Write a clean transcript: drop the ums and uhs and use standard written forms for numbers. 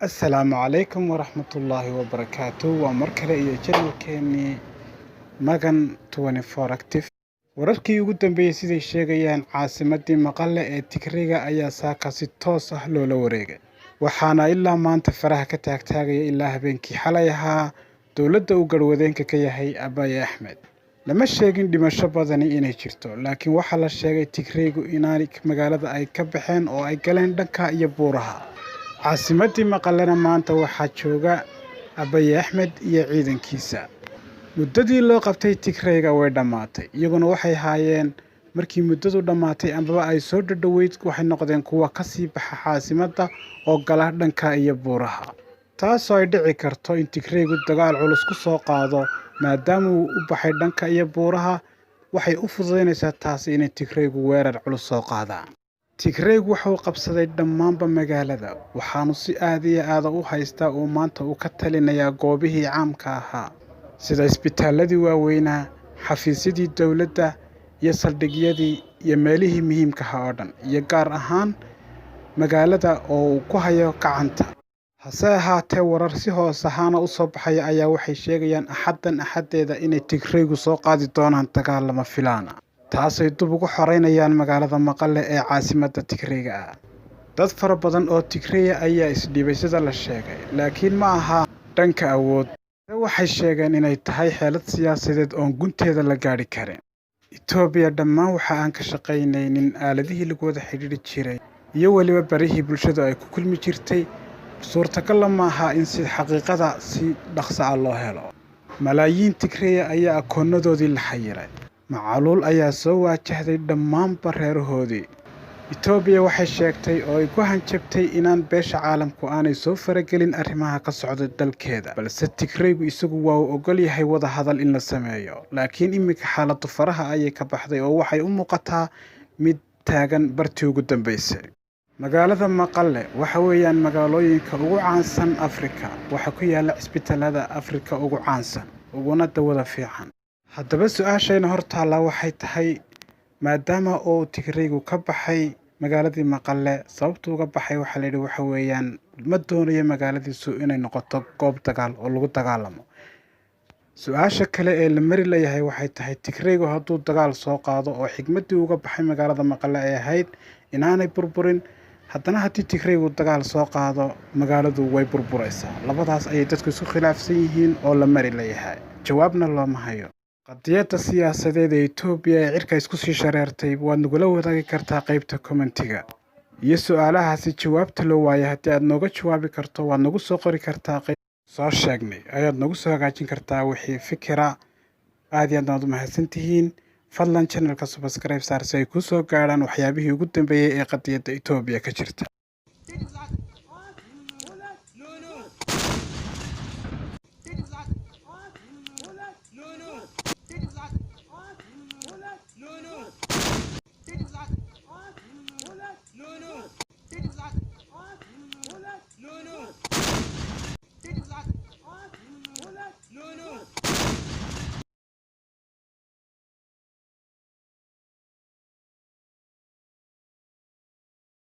Assalaamu calaykum waraxmatullaahi wabarakaatuh. Waa mar kale iyo channelkeennii Magan 24 Active. Wararkii ugu dambeeyay siday sheegayaan caasimadii Maqale ee Tigreega ayaa saaka si toos ah loola wareegay. Waxaana ilaa maanta faraha ka taagtaagaya ilaa habeenkii xalay ahaa dowladda uu garwadeenka ka yahay Abiy Ahmed. Lama sheegin dhimasho badani inay jirto, laakiin waxaa la sheegay Tigreegu inaanay magaalada ay ka baxeen oo ay galeen dhanka iyo buuraha. caasimadii Maqalena maanta waxaa jooga Abiy Ahmed iyo ciidankiisa. muddadii loo qabtay Tigreega way dhammaatay, iyaguna waxay haayeen markii muddadu dhammaatay ambaba ay soo dhadhaweyd waxay noqdeen kuwa ka sii baxa caasimadda oo gala dhanka iyo buuraha. taasoo ay dhici karto in Tigreegu dagaal culus ku soo qaado maadaama uu u baxay dhanka iyo buuraha. waxay u fududaynaysaa taasi inay Tigreegu weerar culus soo qaadaan. Tigreegu wuxuu qabsaday dhammaanba magaalada, waxaanu si aad iyo aad u haystaa oo maanta uu ka talinayaa goobihii caamka ahaa sida isbitaaladii waaweynaa, xafiisyadii dowladda iyo saldhigyadii iyo meelihii muhiimka ah oo dhan, iyo gaar ahaan magaalada oo uu ku hayo gacanta. hase ahaatee warar si hoos ahaana u soo baxaya ayaa waxay sheegayaan axaddeeda inay Tigreegu soo qaadi doonaan dagaal lama filaan ah, taasay dib ugu xoreynayaan magaalada Maqale ee caasimadda Tigreega ah. dad fara badan oo Tigreeya ayaa isdhiibay sida la sheegay, laakiin ma aha dhanka awood. waxay sheegeen inay tahay xeelad siyaasadeed oon gunteeda la gaari karin. Itoobiya dhammaan waxa aan ka shaqaynaynin aaladihii lagu wada xidhiidhi jiray iyo weliba barihii bulshadu ay ku kulmi jirtay. suurtagal ma aha in si xaqiiqada si dhaqso ah loo helo. malaayiin Tigreeya ayaa akoonnadoodii la xayiray. macaluul ayaa soo waajahday dhammaanba reerahoodii. Itoobiya waxay sheegtay oo ay ku hanjabtay inaan beesha caalamku aanay soo faragelin arrimaha ka socda dalkeeda, balse Tigreegu isagu waa uu ogol yahay wada hadal in la sameeyo. laakiin iminka xaaladdu faraha ayay ka baxday oo waxay u muuqataa mid taagan bartii ugu dambeysay. magaalada Maqale waxa weeyaan magaalooyinka ugu caansan Afrika. waxa ku yaala isbitaalada Afrika ugu caansan uguna dawada fiican. haddaba su-aashayna hortaala waxay tahay, maadaama uu Tigreegu ka baxay magaaladii Maqale, sababta uga baxay waxa la yidhi waxa weeyaan ma doonayo magaaladiisu inay noqoto goob dagaal oo lagu dagaalamo. su-aasha kale ee la mari leeyahay waxay tahay Tigreegu hadduu dagaal soo qaado oo xigmadii uga baxay magaalada Maqale ay ahayd inaanay burburin, haddana haddii Tigreegu dagaal soo qaado magaaladu way burburaysaa. labadaas ayay dadku isku khilaafsan yihiin oo la mari leeyahay, jawaabna looma hayo. qadiyadda siyaasadeed ee Itoobiya ee cirka isku sii shareertay waad nagula wadaagi kartaa qaybta commentiga, iyo su-aalahaasi jawaabta loo waayay haddii aad nooga jawaabi karto waad nagu soo qori kartaa soo sheegnay ayaad nagu soo hagaajin kartaa wixii fikira. aad iyo aad u mahadsantihiin. fadlan channelka subscribe saar si ay kuu soo gaaraan waxyaabihii ugu dambeeyay ee qadiyadda Itoobiya ka jirta.